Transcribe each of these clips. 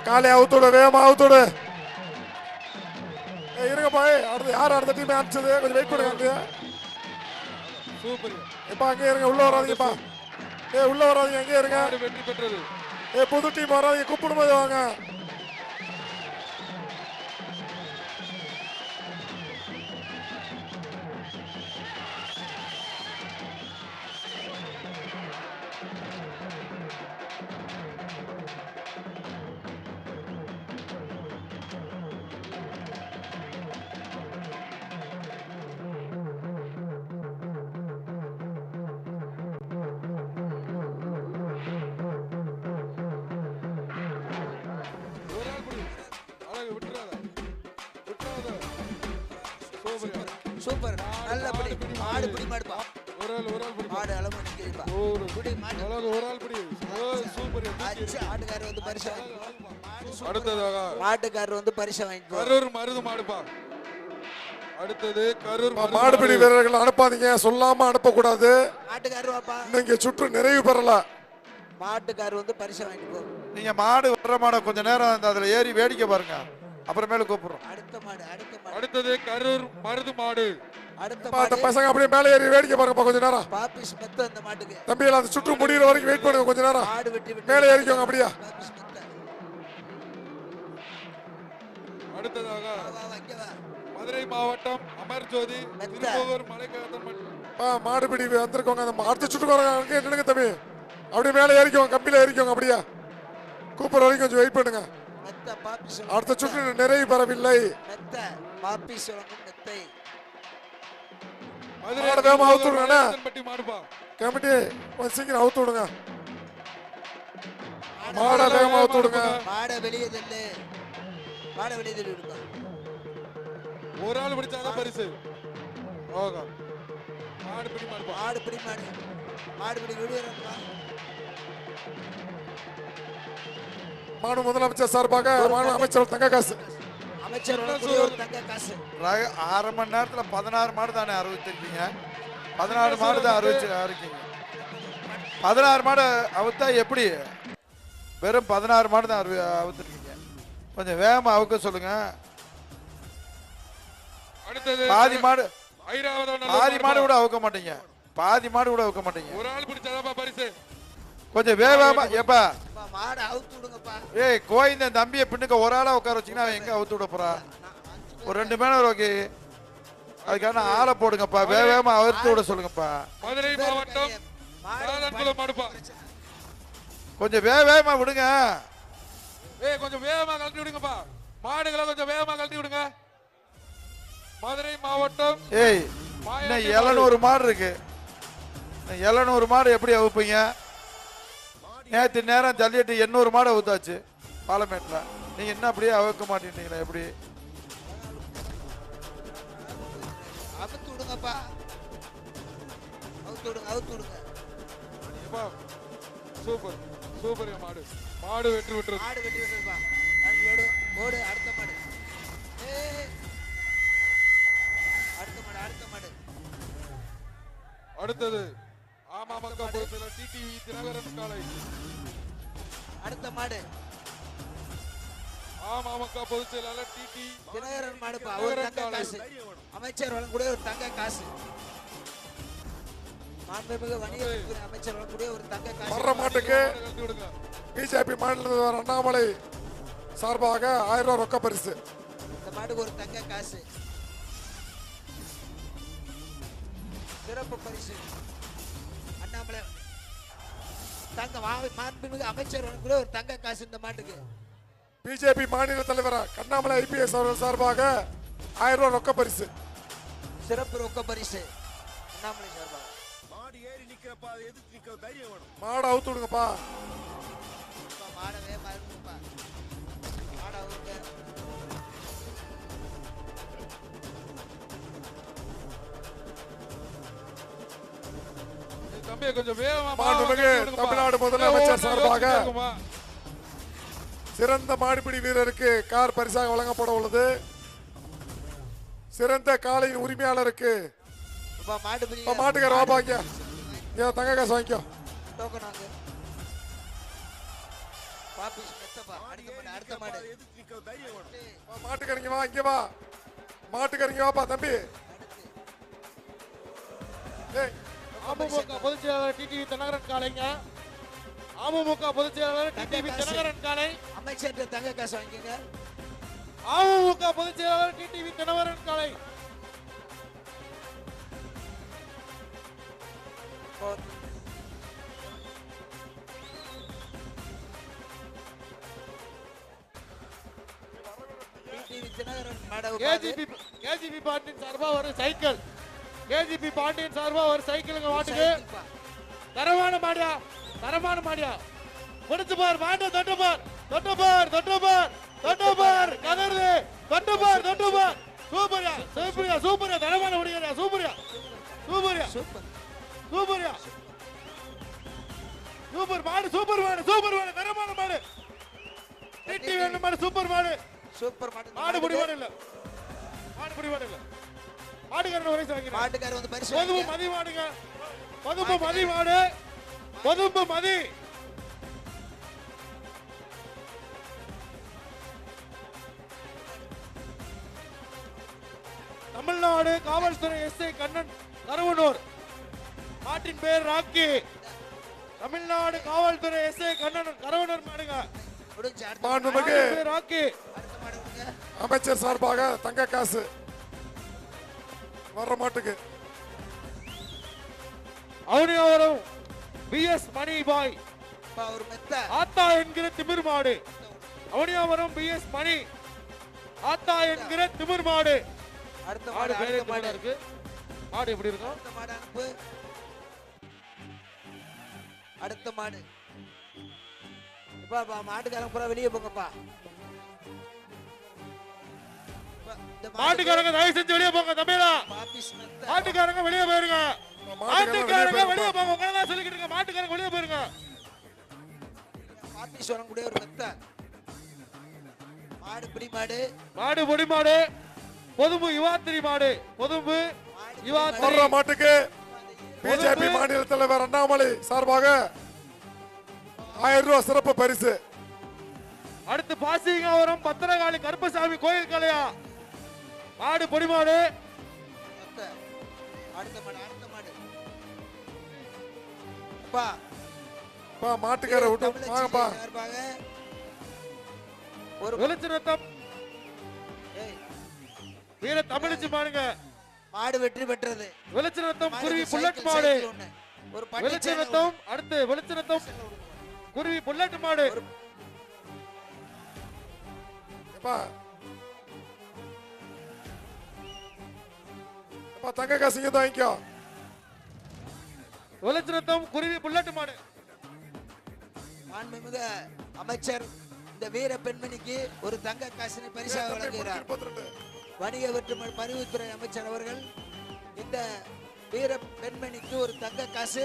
காலை அவுத்துடு, வேகமா அவுத்துடு. இருங்கப்பா, அடுத்து யார் அடுத்த டீம் அனுப்பிச்சது? கொஞ்சம் வெயிட் பண்ணுங்க. சூப்பர். இப்ப அங்கே இருங்க, உள்ள வராதீங்கப்பா. உள்ள வராதீங்க, எங்கே இருங்க. வெற்றி பெற்றது. புது டீம் வராதீங்க, கூப்பிடும் போது வாங்க. சூப்பர், நல்ல படி. மாடு பிடி மாடுப்பா. ஒரு ஆள் பிடி. மாடு அளவு நிக்கிறீப்பா. பிடி மாடு. ஒரு ஆள் பிடி. சூப்பர். ஆட்டுக்காரர் வந்து பரிசு வாங்கிட்டு. அடுத்ததாக மாட்டுக்காரர் வந்து பரிசு வாங்கிட்டு. கரூர் மருது மாடுப்பா. அடுத்தது கரூர் மாடுபிடி வீரர்கள் அனுப்பாதீங்க, சொல்லாம அனுப்பக்கூடாது. மாட்டுக்காரர் வாப்பா. நீங்க சுற்று நிறைவு பெறல. மாட்டுக்காரர் வந்து பரிசு வாங்கிட்டு போ. நீங்க மாடு வர்ற மாட கொஞ்ச நேரம் அதுல ஏறி வேடிக்கை பாருங்க, அப்புறமேல கூப்பிடுறோம். அடுத்தது கரூர் மருது மாடு. அடுத்த பசங்க அப்படியே மேலே ஏறி வேடிக்கை பாருங்க கொஞ்ச நேரம். பாப்பிஸ் மெத்த அந்த மாட்டுக்கு. தம்பி எல்லாம் அந்த சுற்று முடிகிற வரைக்கும் வெயிட் பண்ணுங்க கொஞ்ச நேரம். மாடு வெட்டி மேலே ஏறிக்கோங்க அப்படியே. அடுத்ததாக மதுரை மாவட்டம் அமர்ஜோதி திருப்பூர் மலைக்காத்தன் மாடுபிடி வந்திருக்கோங்க. அந்த அடுத்த சுற்றுக்கு என்னங்க தம்பி, அப்படியே மேலே ஏறிக்கோங்க, கம்பியில ஏறிக்கோங்க அப்படியே. கூப்பிடுற வரைக்கும் கொஞ்சம் வெயிட் பண்ணுங்க. அடுத்த சுற்று நிறைவு பெறவில்லை. கமிட்டி சீக்கிரம் அவுத்து விடுங்க. மாட வேகமா அவுத்து விடுங்க. ஒரு ஆள் பிடிச்சாதான் பரிசு. மாடு பிடி மாடு. மாடு பிடி மாடு. மாடு பிடி விடுறா. மாடு முதலமைச்சர் சார்பாக அமைச்சர் தங்க காசு. அமைச்சர் தங்க காசு. அரை மணி நேரத்துல 16 மாடு தானே அறிவிச்சிருக்கீங்க. 16 மாடு தான் அறிவிச்சிருக்கீங்க. 16 மாடு அவுத்தா எப்படி? வெறும் 16 மாடு தான் அவுத்துருக்கீங்க. கொஞ்சம் வேகமா அவுக்க சொல்லுங்க. பாதி மாடு கூட அவுக்க மாட்டீங்க. பாதி மாடு கூட அவுக்க மாட்டீங்க. ஒரு ஆள் பிடிச்சாதான் பரிசு. கொஞ்சம் வேகமா. எப்பா மாடு அவுத்து விடுங்கப்பா. ஏய் கோயிந்த தம்பியை பின்னுக்கு ஒரு ஆளா உட்கார வச்சீங்கன்னா அவன் எங்க அவுத்து விட போறா? ஒரு 2 மேனர் ஓகே, அதுக்கான ஆளை போடுங்கப்பா. வேகமா அவுத்து விட சொல்லுங்கப்பா. மதுரை மாவட்டம் மாடுப்பா. கொஞ்சம் வேகமா விடுங்க. கொஞ்சம் வேகமா கழட்டி விடுங்கப்பா. மாடுகளை கொஞ்சம் வேகமா கழட்டி விடுங்க. மதுரை மாவட்டம். ஏய் இன்னும் 700 மாடு இருக்கு. 700 மாடு எப்படி அவுப்பீங்க? நேற்று நேரம் ஜல்லிட்டு 800 மாடு அவுத்தாச்சு பாலமேட்ல. நீங்க என்ன அப்படியே அவுக்க மாட்டீங்களா? எப்படி அவுத்து விடுங்கப்பா. அவுத்து விடுங்க. Super super. மாடு வெற்றி விட்டுரு. மாடு வெட்டி விட்டுருப்பா. ஓடு. அடுத்த மாடு. அடுத்த மாடு. அடுத்தது அமமுக பொதுச்செயலாளர் டிடிவி தினகரன் காலை. அடுத்த மாடு அமமுக பொதுச்செயலாளர் டிடி தினகரன் மாடுப்பா. ஒரு தங்க காசு. அமைச்சர் வழங்கக்கூடிய ஒரு தங்க காசு. மாண்புமிகு வணிகத்துறை அமைச்சர் வழங்கக்கூடிய ஒரு தங்க காசு. வர்ற மாட்டுக்கு பிஜேபி மாநில அண்ணாமலை சார்பாக 1000 ரூபாய் ரொக்க பரிசு. இந்த மாட்டுக்கு ஒரு தங்க காசு. சிறப்பு பரிசு அண்ணாமலை தங்க மாண்புமிகு அமைச்சர் வழங்கக்கூடிய ஒரு தங்க காசு இந்த மாட்டுக்கு. பிஜேபி மாநில தலைவர் அண்ணாமலை ஐபிஎஸ் அவர்கள் சார்பாக 1000 ரூபாய் ரொக்க பரிசு. சிறப்பு ரொக்க பரிசு அண்ணாமலை சார்பாக. மாடு ஏறி நிக்கிறப்பா, எதிர்த்து நிக்க தைரியம் வேணும். மாடு அவுத்து விடுங்கப்பா. மாடவே மறந்துப்பா. மாட அவுங்க. தம்பி கொஞ்சம் வேகமா. தமிழ்நாடு முதலமைச்சர் சார்பாக சிறந்த மாடுபிடி வீரருக்கு கார் பரிசாக வழங்கப்பட உள்ளது. சிறந்த காளையின் உரிமையாளருக்கு மாட்டுக்கார வாப்பாங்க தங்க காசு வாங்கிக்கோ. பாப்பி மெத்தப்பா. அடுத்த மாடு எதிர்த்து நிக்க தைரியம் வேணும். மாட்டுக்கறிங்க வா, இங்க வா. மாட்டுக்கறிங்க வாப்பா தம்பி. ஏய், அமமுக பொதுச் செயலாளர் டிடிவி தினகரன் காலைங்க. அமமுக பொதுச் செயலாளர் டிடிவி தினகரன் காலை. அமைச்சர் தங்க காசு வாங்கிங்க. அமமுக பொதுச் செயலாளர் டிடிவி தினகரன் காலை. டிடிவி தினகரன் மாட கேஜிபி பாண்டியன் சார்பா ஒரு சைக்கிள். கேஜிபி பாண்டியன் சார்பா ஒரு சைக்கிளுங்க மாட்டுக்கு. தரமான மாடியா, தரமான மாடியா. முடிச்சு பார் மாட்ட, தொட்டு பார், தொட்டு பார், தொட்டு பார், தொட்டு பார், கதறுது, தொட்டு பார், தொட்டு பார். சூப்பர்யா, சூப்பர்யா, சூப்பர்யா, தரமான முடியா, சூப்பர்யா, சூப்பர்யா, சூப்பர் சூப்பர்யா, சூப்பர் மாடு, சூப்பர் மாடு, சூப்பர் மாடு, தரமான மாடு. டிடி வேணும் மாடு, சூப்பர் மாடு. சூப்பர் மாடு. மாடு முடிவாடு இல்ல, மாடு முடிவாடு இல்ல. மாட்டுக்காரன் ஒரு வயசு வாங்கினார். மாட்டுக்காரர் வந்து பரிசு பொதும்பு மதி மாடுங்க, பொதும்பு மதி மாடு, பொதும்பு மதி. தமிழ்நாடு காவல்துறை எஸ்ஐ கண்ணன் கருவனூர். மாட்டின் பேர் ராக்கி. தமிழ்நாடு காவல்துறை எஸ்ஐ கண்ணன் கருவனூர் மாடுங்க. முடிஞ்சு அடுத்த மாண்புமிகு மாட்டின் பேர் ராக்கி. மாடு விடுங்க. அமைச்சர் சார்பாக தங்க காசு வர்ற மாட்டுக்கு. அவனியாவரம் பிஎஸ் மணி பாய். அப்பா ஒரு மெத்த. ஆத்தா என்கிற திமிர் மாடு. அவனியாவரம் பிஎஸ் மணி. ஆத்தா என்கிற திமிர் மாடு. அடுத்த மாடு மாடு பேரே அடுத்த மாடு இருக்கு. மாடு எப்படி இருக்கும்? அடுத்த மாடு அனுப்பு. அடுத்த மாடு. அப்பா மாட்டுக்காரங்க பூரா வெளியே போங்கப்பா. மாட்டுக்காரங்க தயவு செஞ்சு வெளியே போங்க தம்பிடா. பாப்பிஸ் மெத்த. மாட்டுக்காரங்க வெளியே போயிருங்க. மாட்டுக்காரங்க வெளியே போங்க. உங்களை தான் சொல்லிக்கிட்டு இருக்க. மாட்டுக்காரங்க வெளியே போயிருங்க. பாப்பிஸ் வரக்கூடிய ஒரு மெத்த. மாடு பிடி மாடு. மாடு பொடி மாடு. பொதும்பு யுவாத்திரி மாடு. பொதும்பு யுவாத்திரி வர்ற மாட்டுக்கு பிஜேபி மாநில தலைவர் அண்ணாமலை சார்பாக 1000 ரூபாய் சிறப்பு பரிசு. அடுத்து பாசிங்காவரம் பத்திரகாளி கருப்பசாமி கோயில் கலையா. மாடு பொடி மாடு. மெத்த. அடுத்த மாடு அடுத்த மாடு. அப்பா பா மாட்டுக்கார விட்டு வாங்கப்பா. சார்பாக ஒரு வெளிச்சநத்தம் ஏய், வீர தமிழிச்சு மாடுங்க. மாடு வெற்றி பெற்றது. வெளிச்சநத்தம் குருவி மாடுக்கு புல்லட் சைக்கிள், மாடு. சைக்கிள் ஒண்ணு. ஒரு பட்டு சேலை வெளிச்சநத்தம் அடுத்து வெளிச்சநத்தம் குருவி புல்லட் மாடு. எப்பா எப்பா தங்க காசு இங்க வாங்கிக்கோ. வெளிச்சநத்தம் குருவி புல்லட் மாடு. மாண்புமிகு அமைச்சர் இந்த வீர பெண்மணிக்கு ஒரு தங்க காசினை பரிசாக வழங்குகிறார். 32. வணிக மற்றும் பதிவுத்துறை அமைச்சர் அவர்கள் இந்த வீர பெண்மணிக்கு ஒரு தங்க காசு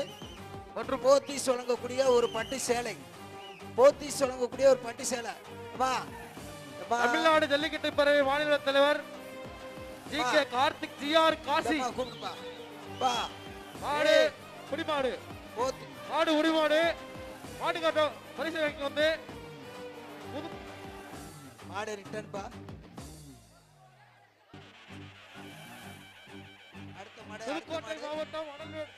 மற்றும் போத்தீஸ் வழங்கக்கூடிய ஒரு பட்டு சேலை. போத்தீஸ் வழங்கக்கூடிய ஒரு பட்டு சேலை. அம்மா, அம்மா, தமிழ்நாடு ஜல்லிக்கட்டு பறவை மாநில தலைவர் G K Karthik GR Kasi. அம்மா கூப்பிடுப்பா. பா, மாடு புடி மாடு. போத்தி மாடு உரி மாடு. மாட்டு காட்டம் பரிசு வாங்கி வந்து புது மாடு ரிட்டர்ன் பா. அடுத்த மாடு அடுத்த புதுக்கோட்டை மாடு மாவட்டம் மணல்மேடு.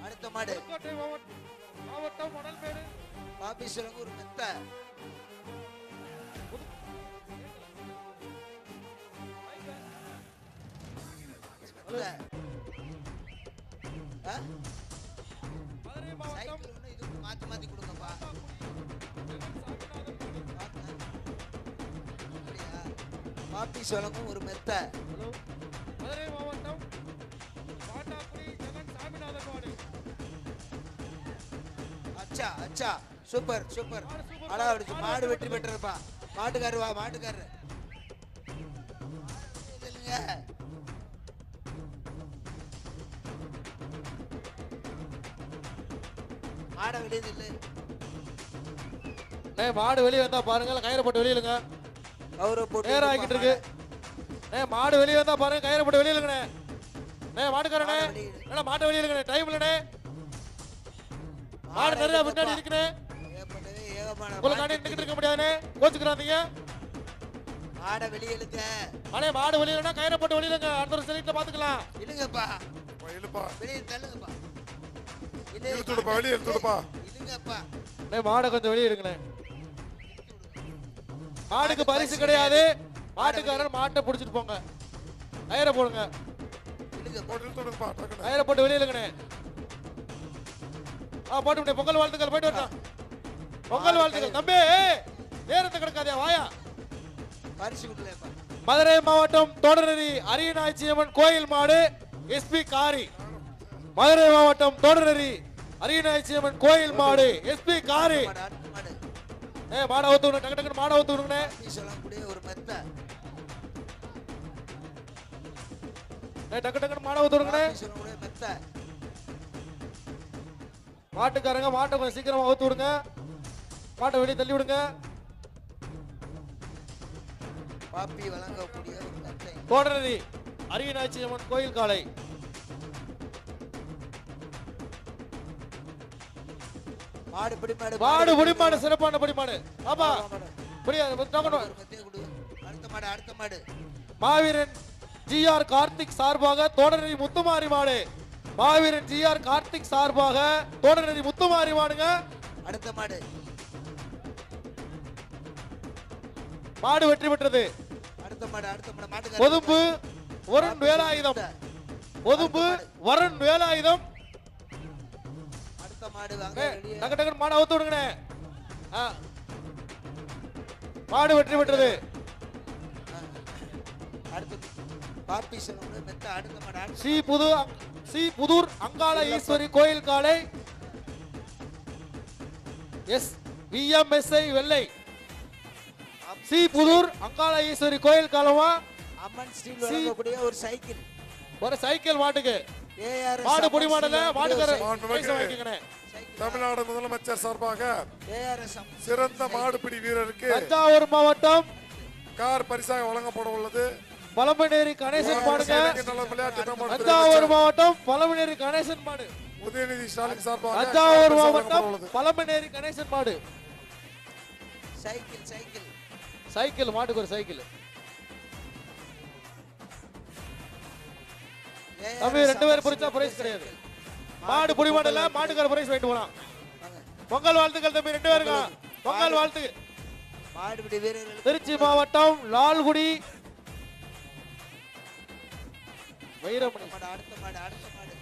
அடுத்த மாடு புதுக்கோட்டை மாவட்டம் மணல்மேடு. பாப்பி சொல்லுங்க ஒரு மெத்த. மெத்த. ஆ? மதுரை மாவட்டம் சைக்கிள் ஒண்ணு இது ஒண்ணு மாத்தி மாத்தி கொடுங்கப்பா. அப்படியா? பாப்பி சொல்லுங்க ஒரு மெத்த. ஹலோ. மதுரை மாவட்டம் வாட்டாக்குடி ஜெகன் சாமிநாதன் மாடு. அச்சா அச்சா சூப்பர் சூப்பர். அழகா அடிச்சு மாடு வெற்றி பெற்றதுப்பா. மாட்டுக்காரர் வா மாட்டுக்காரர். இல்லைங்க. மாட வெளியது இல்லை. மாடு வெளியே வந்தா பாருங்க. கயிறு போட்டு வெளியிலுங்க. கௌரவ போட்டு நேரம் ஆகிட்டு இருக்கு. மாடு வெளியே வந்தா பாருங்க. கயிறு போட்டு வெளியிலுங்கண்ணே. மாட்டுக்காரனே மாட்டை வெளியிலுங்கண்ணே. டைம் இல்லண்ணே. மாடு நிறைய முன்னாடி இருக்குண்ணே. ஏகப்பட்டது உங்களுக்காண்டி நின்னுக்கிட்டு இருக்க முடியாதுண்ணே, கோச்சுக்கிறாதீங்க. மாடை வெளியிலுங்க. அண்ணே மாடு வெளியிலனா கயிறை போட்டு வெளியிலங்க, அடுத்த ஒரு செலக்ட்ல பாத்துக்கலாம். இல்லங்கப்பா, இழுப்பா வெளியே தள்ளுங்கப்பா. இழுத்துடுப்பா, வெளியே இழுத்துடுப்பா. இல்லங்கப்பா, அண்ணே மாடை கொஞ்சம் வெளியே எடுங்கண்ணே. மாடுக்கு பரிசு கிடையாது, மாட்டுக்காரர் மாட்டை புடிச்சிட்டு போங்க. கயிறை போடுங்க, இல்லங்கப்பா. போட்டு இழுத்துடுப்பா டக்குனு. கயிறை போட்டு வெளியிலங்கண்ணே. போட்டு பொங்கல் வாழ்த்துக்கள், போயிட்டு வரலாம். பொங்கல் வாழ்த்துக்கள் தம்பி. நேரத்தை கிடக்காதே, வாயா. பரிசு கொடுக்கலப்பா. மதுரை மாவட்டம் தோடநெறி அரியநாச்சியம்மன் கோயில் மாடு எஸ்பி காரி. மதுரை மாவட்டம் தோடநெறி அரியநாச்சியம்மன் கோயில் மாடு எஸ்பி காரி. மாடு, அடுத்த மாடு. மாடை ஊத்துங்க, டக்கு டக்குன்னு மாடை ஊத்துங்கண்ணே. சொல்லக்கூடிய ஒரு மெத்த. டக்கு டக்குன்னு மாடை ஊத்துங்கண்ணே. சொல்லக்கூடிய மெத்த. மாட்டுக்காரங்க மாட்டை கொஞ்சம் சீக்கிரமா ஊத்து விடுங்க, மாட்டை வெளியே தள்ளி விடுங்க. பாப்பி வழங்கக்கூடிய ஒரு மெத்தை. தோடநெறி அரியநாச்சியம்மன் கோயில் காளை. மாடு பிடிமாடு. மாடு புடிமாடு, சிறப்பான புடிமாடு. பாப்பா புரியாது. ஒரு மெத்தையை கொடு. அடுத்த மாடு, அடுத்த மாடு. மாவீரன் ஜிஆர் கார்த்திக் சார்பாக தோடநெறி முத்துமாரி மாடு. மாவீரன் ஜிஆர் கார்த்திக் சார்பாக தோடநெறி முத்துமாரி மாடுங்க. அடுத்த மாடு. மாடு வெற்றி பெற்றது. அடுத்த மாடு, அடுத்த மாடு. மாட்டுக்காரர் பொதும்பு வருண் வேலாயுதம். பொதும்பு வருண் வேலாயுதம். அடுத்த மாடு வாங்க வெளியே. டக்கு டக்குன்னு மாடை அவுத்து விடுங்கண்ணே. மாடு வெற்றி பெற்றது. அடுத்து பாப்பி சொல்லக்கூடிய மெத்த. அடுத்த மாடு, அடுத்த ஸ்ரீ புதூர் அங்காள ஈஸ்வரி கோயில் காளை எஸ் விஎம்எஸ்ஐ வெள்ளை. ஸ்ரீ புதூர் அங்காள ஈஸ்வரி கோயில் காலமா அம்மன் ஸ்டீல் வழங்கக்கூடிய ஒரு சைக்கிள். ஒரு சைக்கிள் மாட்டுக்கு. ஏஆர்எஸ் மாடு பொடி மாடல மாட்டுக்கார மாடு பைசா வாங்கிக்கங்கண்ணே. தமிழ்நாடு முதலமைச்சர் சார்பாக ஏஆர்எஸ் சிறந்த மாடுபிடி வீரருக்கு தஞ்சாவூர் மாவட்டம் கார் பரிசாக வழங்கப்பட உள்ளது. பழமநேரி கணேசன் மாடுங்க. நல்ல விளையாட்டு மேம்பாட்டுத்துறை தஞ்சாவூர் அமைச்சர் மாவட்டம் பழமநேரி கணேசன் மாடு. உதயநிதி ஸ்டாலின் சார்பாக தஞ்சாவூர் கார் பரிசு மாவட்டம் வழங்கப்பட உள்ளது. பழமநேரி கணேசன் மாடு. Cycle, cycle. சைக்கிள் மாட்டுக்கு ஒரு சைக்கிள். தம்பி ரெண்டு பேரும் பிடிச்சா பிரைஸ் கிடையாது. மாடு புடி மாடல மாட்டுக்கார பிரைஸ் வாங்கிட்டு போலாம். பொங்கல் வாழ்த்துக்கள் தம்பி ரெண்டு பேருங்க. பொங்கல் வாழ்த்துக்கள். மாடுபிடி வீரர்கள். திருச்சி மாவட்டம் லால்குடி வைரமணி. அடுத்த மாடு, அடுத்த மாடு.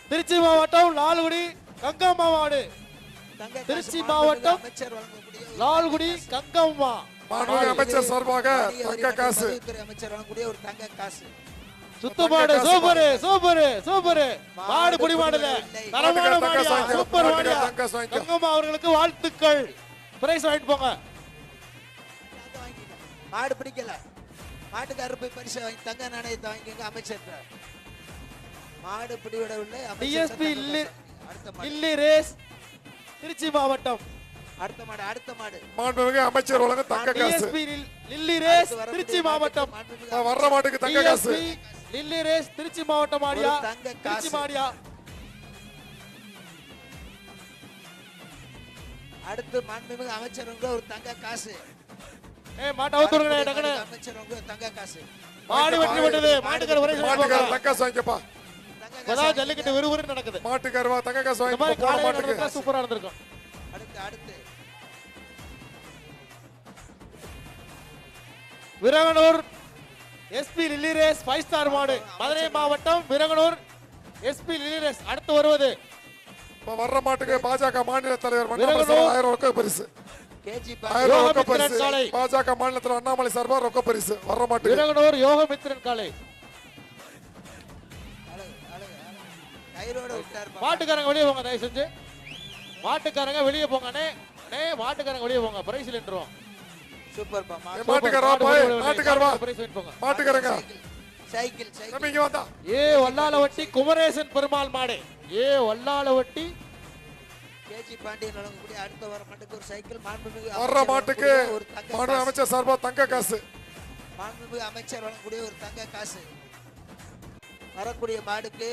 திருச்சி மாவட்டம் லால்குடி கங்கம்மா மாடு. தங்க திருச்சி காசு மாவட்டம் அமைச்சர் வழங்கக்கூடிய ஒரு லால்குடி கங்கம்மா. மாண்புமிகு அமைச்சர் சார்பாக மத்திய தங்க வரி காசு. பதிவுத்துறை அமைச்சர் வழங்கக்கூடிய ஒரு தங்க காசு. சுத்த மாடு சூப்பர் சூப்பர் சூப்பர். மாடு புடி மாடல தரமான மாடியா, சூப்பர் மாடியா. கங்கம்மா அவர்களுக்கு வாழ்த்துக்கள். பிரைஸ் வாங்கிட்டு போங்க. மாடு பிடிக்கல, மாட்டுக்காரர் போய் பரிசு வாங்கி தங்க நாணயத்தை வாங்கிக்கங்க அமைச்சர். மாடு பிடிவிடவில்லை டிஎஸ்பி அடுத்த மாடு, இல்லி ரேஸ் திருச்சி மாவட்டம். அடுத்த மாடு, அடுத்த மாடு. மாண்புமிகு அமைச்சர் வழங்க தங்க காசு. டிஎஸ்பி லில்லி ரேஸ் திருச்சி மாவட்டம். வர்ற மாட்டுக்கு தங்க காசு. டிஎஸ்பி லில்லி ரேஸ் திருச்சி மாவட்டம் மாடியா, ஒரு தங்க காசு. திருச்சி மாடியா. அடுத்து மாண்புமிகு அமைச்சர் ஒரு தங்க காசு. மாட்டை அவுத்துடுங்க டக்குனு. அமைச்சர் தங்க காசு. மாடு வெற்றி பெற்றது. மாட்டுக்கார ஒரே மாட்டுக்கார தங்க காசு வாங்கிக்கப்பா. இப்பதான் ஜல்லிக்கட்டு விறுவிறு நடக்குது. மாட்டுக்காரவா தங்க காசு இந்த மாதிரி வாங்கி போன காலையில மாட்டுக்கு. நடந்தா சூப்பரா இருந்திருக்கும். அடுத்து அடுத்து Viraganur SP lily race 5 star மாடு. மதுரை மாவட்டம் விரகனூர் எஸ்பி லில்லி ரேஸ். அடுத்து வருவது இப்ப வர்ற மாட்டுக்கு பாஜக மாநில தலைவர் விரகனூர் 1000 ரொக்க பரிசு. கேஜி 1000 ரொக்க யோகமித்ரன் பரிசு. காளை. பாஜக மாநில தலைவர் அண்ணாமலை சார்பா ரொக்க பரிசு வர்ற மாட்டுக்கு. விரகனூர் யோகமித்ரன் காளை. கயிறோட விட்டார். மாட்டுக்காரங்க வெளியே போங்க தயவு செஞ்சு. மாட்டுக்காரங்க வெளியே போங்க. மாட்டுக்காரங்க வெளியே போங்க. பிரைஸ் நின்றுவோம். சூப்பர் பா. மாட்டுக்காரவா போய் மாட்டுக்காரவா பிரைஸ் வாங்கிட்டு போங்க. மாட்டுக்காரங்க சைக்கிள் சைக்கிள். நம்ம இங்க வந்தா வல்லாளவட்டி குமரேசன் பெருமாள் மாடு. வல்லாளவட்டி கேஜி பாண்டியன் வழங்கக்கூடிய அடுத்த வர மாட்டுக்கு ஒரு சைக்கிள். மாண்புமிகு வர்ற மாட்டுக்கு ஒரு தங்க மாண்புமிகு காசு. அமைச்சர் சார்பா தங்க காசு. மாண்புமிகு அமைச்சர் வழங்கக்கூடிய ஒரு தங்க காசு. வரக்கூடிய மாடுக்கு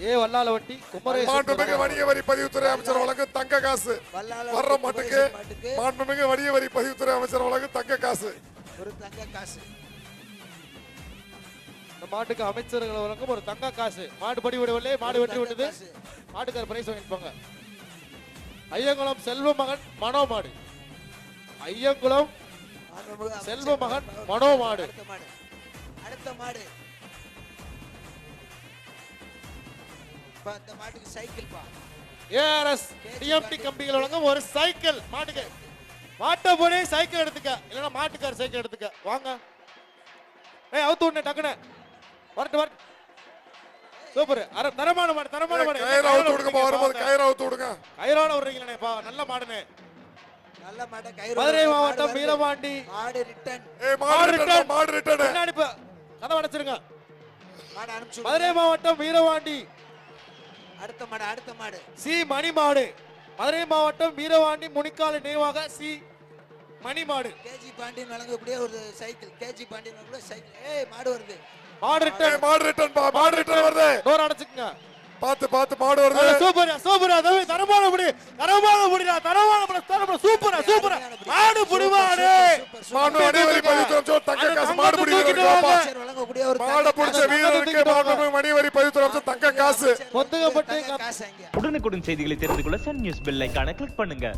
ஏ வல்லாலவட்டி குமரேசன் மாண்புமிகு வணிக வரி பதிவுத்துறை அமைச்சர் வழங்கும் தங்க காசு வல்லால வர்ற மாட்டுக்கு மாட்டுக்கு மாண்புமிகு வணிக வரி பதிவுத்துறை அமைச்சர் வழங்கும் தங்க காசு ஒரு தங்க காசு. இந்த மாட்டுக்கு அமைச்சர்கள் வழங்கும் ஒரு தங்க காசு. மாடு படி விடவில்லை, மாடு வெட்டி விட்டது. காசு. மாட்டுக்கார பிரைஸ் வாங்கிப்பாங்க. ஐயங்குளம் செல்வ மகன் மனோ மாடு. ஐயங்குளம் மாண்புமிகு அமைச்சர் செல்வ மகன் மனோ மாடு. அடுத்த மாடு. அடுத்த மாடு. பா, இந்த மாட்டுக்கு சைக்கிள் பா. ஏஆர்எஸ் டிஎம்டி கம்பிகள் வழங்கும் ஒரு சைக்கிள் மாட்டுக்கு. மாட்டை போனே சைக்கிள் எடுத்துக்க, இல்லைன்னா மாட்டுக்கார சைக்கிள் எடுத்துக்க. வாங்க ஏய் அவுத்து விடனே டக்குனு வரட்டு வரட்டு. சூப்பர். தரமான மாடு, தரமான மாடு. கயிறு அவுத்து விடுங்கப்பா, வரும்போது கயிறு அவுத்து விடுங்க. கயிறோட விடுறீங்களே பா, நல்ல மாடுனே. நல்ல மாடு. கயிறு மதுரை மாடு மாவட்டம் வருது. வீரபாண்டி. மாடு ரிட்டர்ன். மாடு ரிட்டர்ன், மாடு ரிட்டர்ன். பின்னாடி இப்ப கதவை அடைச்சிருங்க. மாடு அனுப்பிச்சு மதுரை மாவட்டம் வீரபாண்டி அடுத்த மாடு. அடுத்த மாடு. சி மணி மாடு. மதுரை மாவட்டம் வீரபாண்டி முனிக்கால நினைவாக சி மணி மாடு. கேஜி பாண்டியன் வழங்கக்கூடிய ஒரு சைக்கிள். கேஜி பாண்டியன் வழங்கக்கூடிய சைக்கிள். ஏய் மாடு வருது. மாடு ரிட்டர்ன். மாடு ரிட்டர்ன் பா, மாடு ரிட்டர்ன் வருது. டோர் அடைச்சுக்குங்க. பாத்து பாத்து மாடு வருது. சூப்பரா சூப்பரா தம்பி, தரமான புடி, தரமான புடிடா, தரமான புடி, தரமான சூப்பரா சூப்பரா. மாடு புடி மாடு. மாடு வணிக வரி பதிவுத்துறை அமைச்சர் தங்க காசு மாடு பிடிக்கிறது. அமைச்சர் வழங்கக்கூடிய ஒரு மாடு பிடிச்ச வீரருக்கு மாண்புமிகு வணிக வரி பதிவுத்துறை அமைச்சர் தங்க காசு. பொத்துக்கப்பட்டு தங்க காசு அங்க. உடனுக்குடன் செய்திகளை தெரிந்து கொள்ள சன் நியூஸ் பெல் ஐகானை கிளிக் பண்ணுங்க.